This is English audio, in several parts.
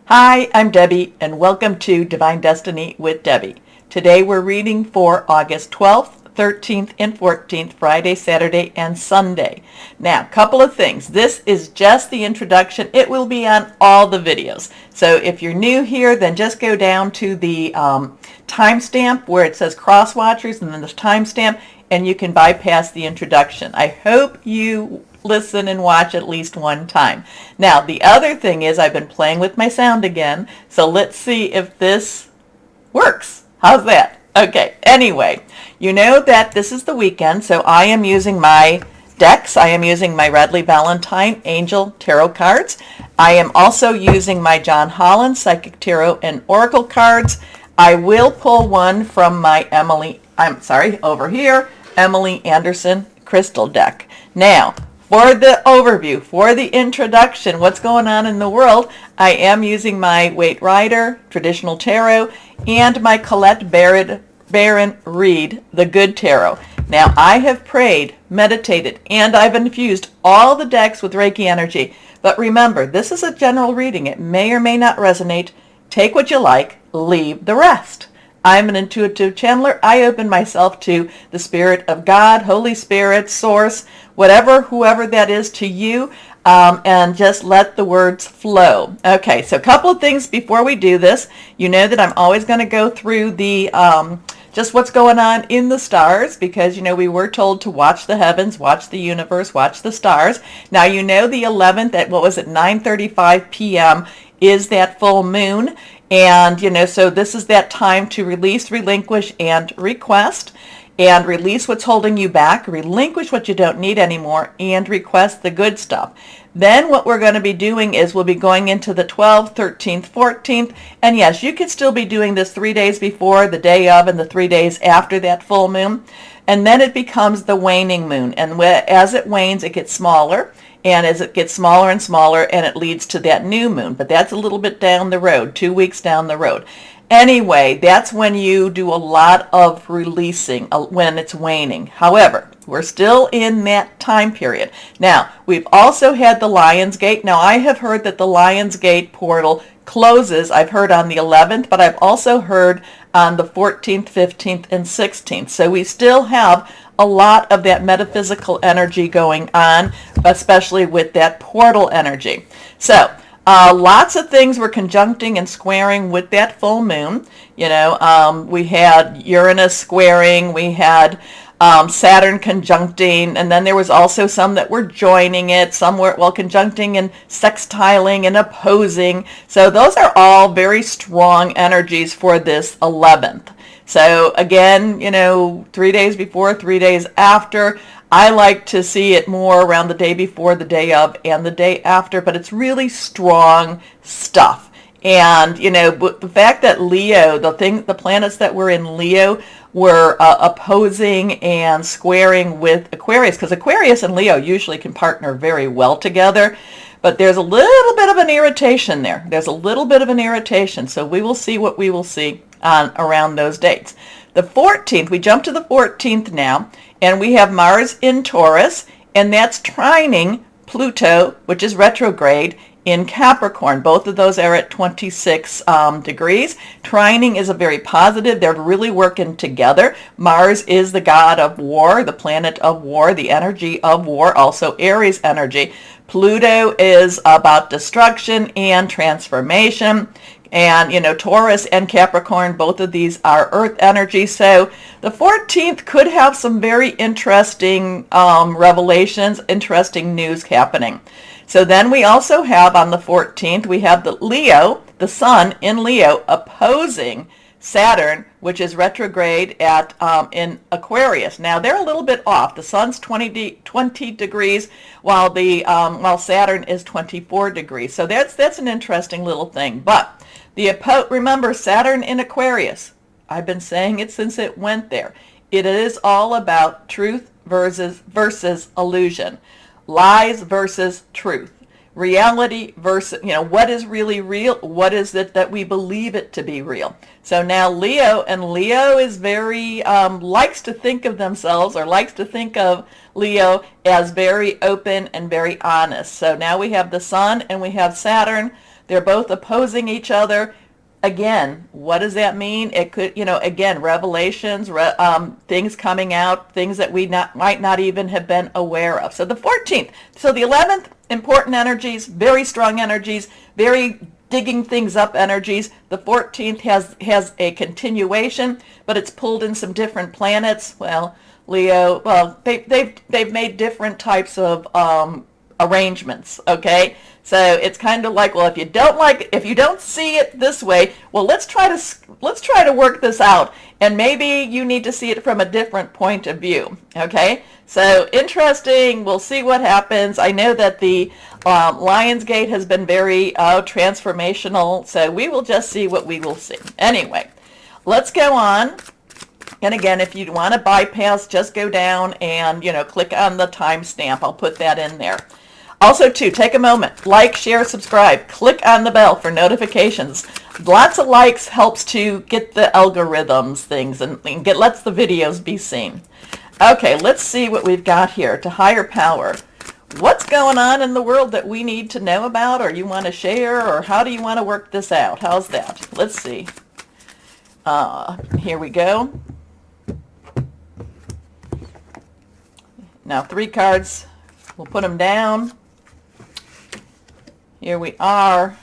Hi, I'm Debbie, and welcome to Divine Destiny with Debbie. Today we're reading for August 12th, 13th, and 14th, Friday, Saturday, and Sunday. Now, couple of things. This is just the introduction. It will be on all the videos. So if you're new here, then just go down to the timestamp where it says Crosswatchers, and then the timestamp, and you can bypass the introduction. I hope you listen and watch at least one time. Now, the other thing is I've been playing with my sound again, so let's see if this works. How's that? Okay, anyway, you know that this is the weekend, so I am using my decks. I am using my Radley Valentine Angel Tarot cards. I am also using my John Holland Psychic Tarot and Oracle cards. I will pull one from my over here, Emily Anderson Crystal deck. Now, for the overview, for the introduction, what's going on in the world, I am using my Waite Rider Traditional Tarot and my Colette Baron Reed The Good Tarot. Now, I have prayed, meditated, and I've infused all the decks with Reiki energy. But remember, this is a general reading. It may or may not resonate. Take what you like, leave the rest. I'm an intuitive channeler. I open myself to the Spirit of God, Holy Spirit, Source, whoever that is to you, and just let the words flow. Okay, so a couple of things before we do this. You know that I'm always going to go through the just what's going on in the stars, because, you know, we were told to watch the heavens, watch the universe, watch the stars. Now, you know the 11th at, 9:35 p.m. is that full moon. And, you know, so this is that time to release, relinquish, and request. And release what's holding you back, relinquish what you don't need anymore, and request the good stuff. Then what we're going to be doing is we'll be going into the 12th, 13th, 14th. And yes, you could still be doing this 3 days before, the day of, and the 3 days after that full moon. And then it becomes the waning moon. And as it wanes, it gets smaller. And as it gets smaller and smaller, and it leads to that new moon. But that's a little bit down the road, 2 weeks down the road. Anyway, that's when you do a lot of releasing, when it's waning. However, we're still in that time period. Now, we've also had the Lion's Gate. Now, I have heard that the Lion's Gate portal closes. I've heard on the 11th, but I've also heard on the 14th, 15th, and 16th. So we still have a lot of that metaphysical energy going on, especially with that portal energy. So lots of things were conjuncting and squaring with that full moon. You know, we had Uranus squaring, we had Saturn conjuncting, and then there was also some that were joining it, some were, conjuncting and sextiling and opposing. So those are all very strong energies for this 11th. So again, you know, 3 days before, 3 days after. I like to see it more around the day before, the day of, and the day after, but it's really strong stuff. And, you know, the fact that Leo, the planets that were in Leo were opposing and squaring with Aquarius, because Aquarius and Leo usually can partner very well together. But there's a little bit of an irritation there. There's a little bit of an irritation. So we will see what we will see around those dates. The 14th, we jump to the 14th now, and we have Mars in Taurus, and that's trining Pluto, which is retrograde, in Capricorn. Both of those are at 26 degrees. Trining is a very positive. They're really working together. Mars is the god of war, the planet of war, the energy of war, also Aries energy. Pluto is about destruction and transformation. And, you know, Taurus and Capricorn, both of these are earth energy. So the 14th could have some very interesting revelations, interesting news happening. So then we also have on the 14th, we have the Leo, the sun in Leo, opposing Saturn, which is retrograde at in Aquarius. Now they're a little bit off. The sun's 20 degrees, while Saturn is 24 degrees. So that's an interesting little thing. But remember, Saturn in Aquarius, I've been saying it since it went there. It is all about truth versus illusion, lies versus truth, reality versus, you know, what is really real, what is it that we believe it to be real. So now Leo is very, likes to think of themselves, or likes to think of Leo as very open and very honest. So now we have the sun and we have Saturn. They're both opposing each other. Again, what does that mean? It could, again, revelations, things coming out, things that we might not even have been aware of. So the 14th, so the 11th, important energies, very strong energies, very digging things up energies. The 14th has a continuation, but it's pulled in some different planets. Well, Leo, well, they've made different types of arrangements, okay? So it's kind of like, well, if you don't see it this way, well, let's try to work this out, and maybe you need to see it from a different point of view, okay? So interesting. We'll see what happens. I know that the Lionsgate has been very transformational, so we will just see what we will see. Anyway, let's go on. And again, if you want to bypass, just go down and, click on the timestamp. I'll put that in there. Also, too, take a moment, like, share, subscribe, click on the bell for notifications. Lots of likes helps to get the algorithms things and lets the videos be seen. Okay, let's see what we've got here. To higher power. What's going on in the world that we need to know about, or you want to share, or how do you want to work this out? How's that? Let's see. Here we go. Now 3 cards. We'll put them down. Here we are.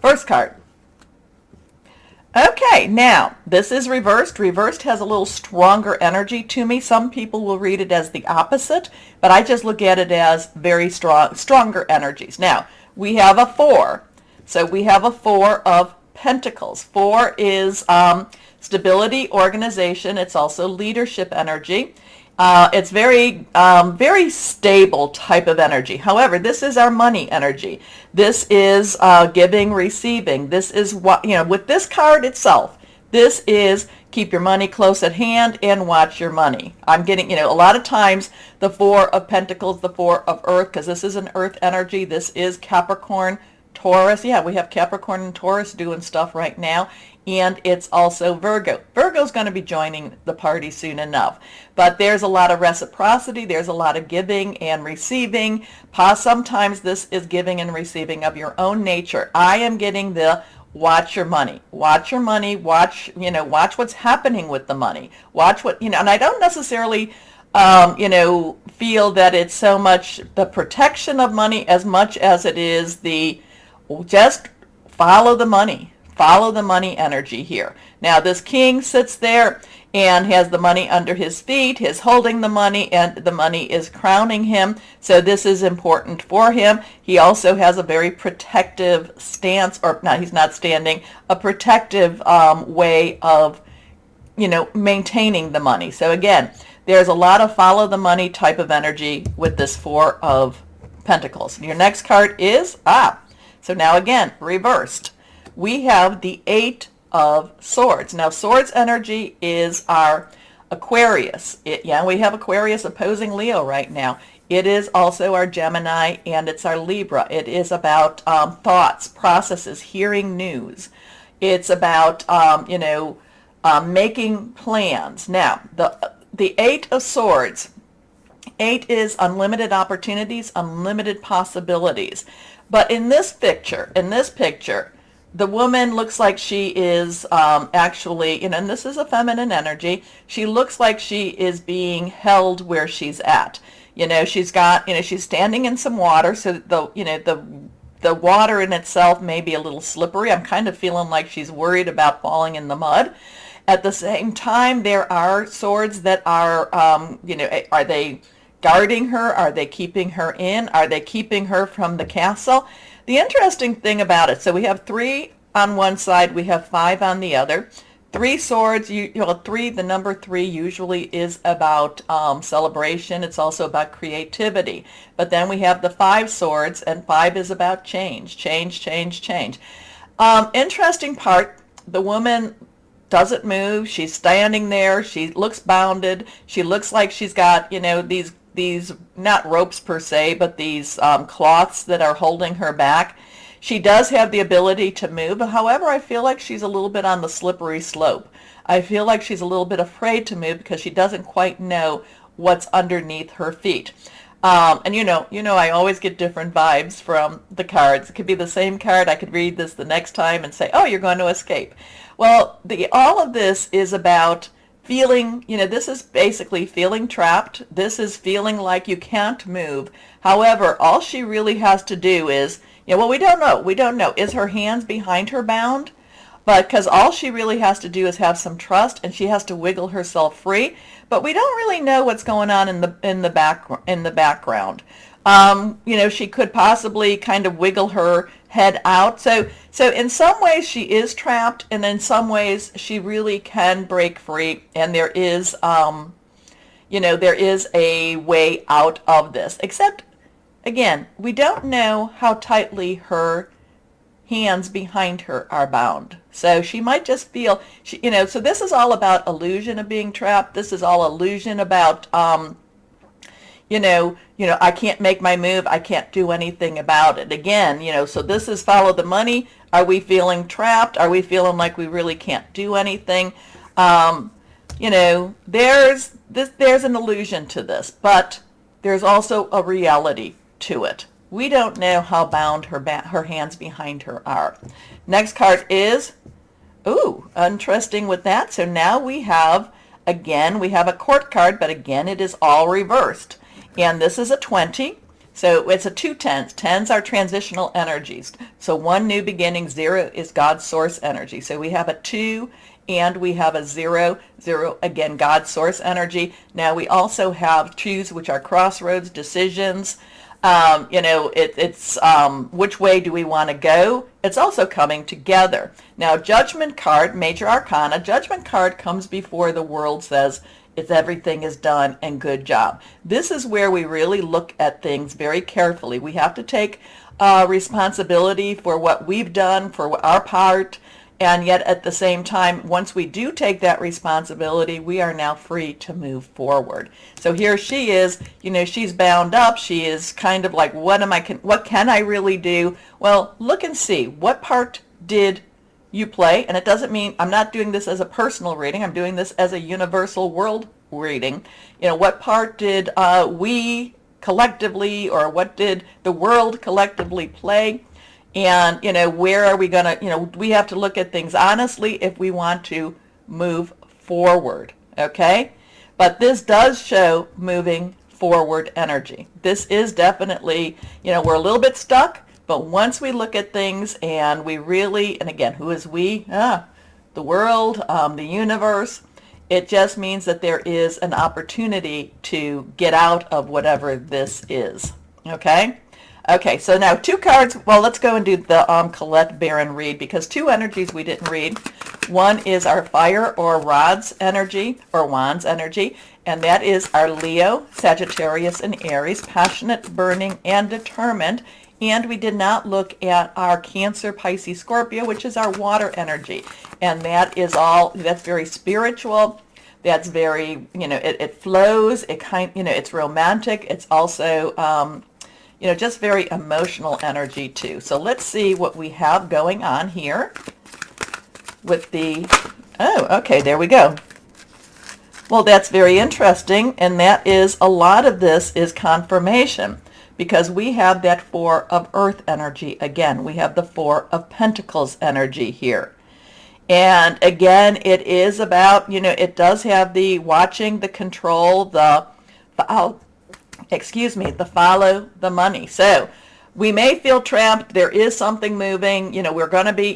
First card. Okay, now this is reversed. Reversed has a little stronger energy to me. Some people will read it as the opposite, but I just look at it as very stronger energies. Now, we have a 4. So we have a 4 of Pentacles. 4 is stability, organization. It's also leadership energy. It's very stable type of energy. However, this is our money energy. This is giving, receiving. This is what, with this card itself, this is keep your money close at hand and watch your money. I'm getting, a lot of times the 4 of Pentacles, the 4 of Earth, because this is an Earth energy. This is Capricorn, Taurus. Yeah, we have Capricorn and Taurus doing stuff right now. And it's also Virgo. Virgo's going to be joining the party soon enough. But there's a lot of reciprocity. There's a lot of giving and receiving. Sometimes this is giving and receiving of your own nature. I am getting the watch your money. Watch your money. Watch what's happening with the money. Watch what, and I don't necessarily, feel that it's so much the protection of money as much as it is the just follow the money. Follow the money energy here. Now this king sits there and has the money under his feet. He's holding the money and the money is crowning him. So this is important for him. He also has a very protective stance, or no, he's not standing, a protective way of, maintaining the money. So again, there's a lot of follow the money type of energy with this 4 of Pentacles. Your next card is, so now again, reversed. We have the 8 of Swords. Now, Swords energy is our Aquarius. We have Aquarius opposing Leo right now. It is also our Gemini, and it's our Libra. It is about thoughts, processes, hearing news. It's about, making plans. Now, the 8 of Swords. 8 is unlimited opportunities, unlimited possibilities. But in this picture, the woman looks like she is actually, and this is a feminine energy, she looks like she is being held where she's at. She's got, she's standing in some water, so the water in itself may be a little slippery. I'm kind of feeling like she's worried about falling in the mud. At the same time, there are swords that are, are they guarding her? Are they keeping her in? Are they keeping her from the castle? The interesting thing about it, so we have 3 on one side, we have 5 on the other. 3 swords, the number 3 usually is about celebration. It's also about creativity. But then we have the 5 swords, and 5 is about change. Interesting part, the woman doesn't move. She's standing there. She looks bounded. She looks like she's got, these not ropes per se, but these cloths that are holding her back. She does have the ability to move. However, I feel like she's a little bit on the slippery slope. I feel like she's a little bit afraid to move because she doesn't quite know what's underneath her feet. And I always get different vibes from the cards. It could be the same card. I could read this the next time and say, oh, you're going to escape. Well, all of this is about feeling, this is basically feeling trapped. This is feeling like you can't move. However, all she really has to do is, well, we don't know. We don't know. Is her hands behind her bound? But because all she really has to do is have some trust, and she has to wiggle herself free. But we don't really know what's going on in the background. She could possibly kind of wiggle her head out. So in some ways she is trapped, and in some ways she really can break free. And there is, there is a way out of this. Except, again, we don't know how tightly her hands behind her are bound. So she might just feel, so this is all about illusion of being trapped. This is all illusion about, I can't make my move. I can't do anything about it. Again, so this is follow the money. Are we feeling trapped? Are we feeling like we really can't do anything? There's an illusion to this, but there's also a reality to it. We don't know how bound her hands behind her are. Next card is, interesting with that. So now we have a court card, but again, it is all reversed. And this is a 20. So it's a 2 tens. Tens are transitional energies. So 1 new beginning, 0 is God's source energy. So we have a 2 and we have a 0. 0, again, God's source energy. Now we also have 2s, which are crossroads, decisions. It's which way do we want to go? It's also coming together. Now, Judgment card, Major Arcana, Judgment card comes before the world says everything is done and good job. This is where we really look at things very carefully. We have to take responsibility for what we've done, for our part. And yet at the same time, once we do take that responsibility, we are now free to move forward. So here she is, she's bound up. She is kind of like, what can I really do? Well, look and see, what part did you play? And it doesn't mean, I'm not doing this as a personal reading. I'm doing this as a universal world reading. What part did we collectively, or what did the world collectively play? And, where are we going to, we have to look at things honestly if we want to move forward, okay? But this does show moving forward energy. This is definitely, we're a little bit stuck, but once we look at things and we really, and again, who is we? The world, the universe. It just means that there is an opportunity to get out of whatever this is, okay? Okay, so now 2 cards. Well, let's go and do the Colette Baron read, because 2 energies we didn't read. One is our fire or rods energy, or wands energy, and that is our Leo, Sagittarius, and Aries, passionate, burning, and determined. And we did not look at our Cancer, Pisces, Scorpio, which is our water energy. And that is that's very spiritual. That's very, it flows. It's romantic. It's also, just very emotional energy too. So let's see what we have going on here with okay, there we go. Well, that's very interesting, and that is, a lot of this is confirmation, because we have that 4 of earth energy again. We have the 4 of pentacles energy here. And again, it is about, it does have the watching, the control, the follow the money. So we may feel trapped. There is something moving. We're going to be,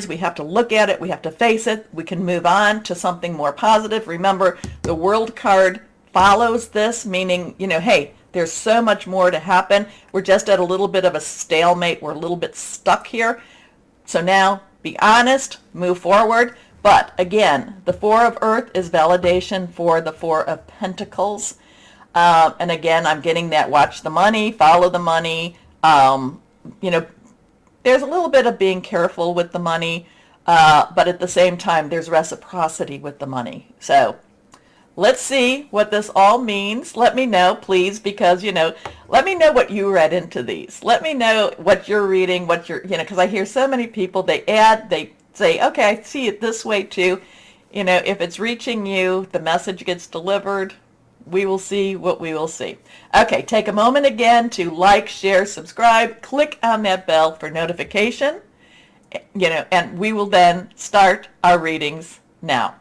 we have to look at it. We have to face it. We can move on to something more positive. Remember, the World card follows this, meaning, hey, there's so much more to happen. We're just at a little bit of a stalemate. We're a little bit stuck here. So now be honest, move forward. But again, the 4 of earth is validation for the 4 of pentacles. And again, I'm getting that watch the money, follow the money. There's a little bit of being careful with the money, but at the same time, there's reciprocity with the money. So let's see what this all means. Let me know, please, because, let me know what you read into these. Let me know what you're reading, because I hear so many people, they say, okay, I see it this way too. If it's reaching you, the message gets delivered. we will see what we will see. Okay, take a moment again to like, share, subscribe, click on that bell for notification, and we will then start our readings now.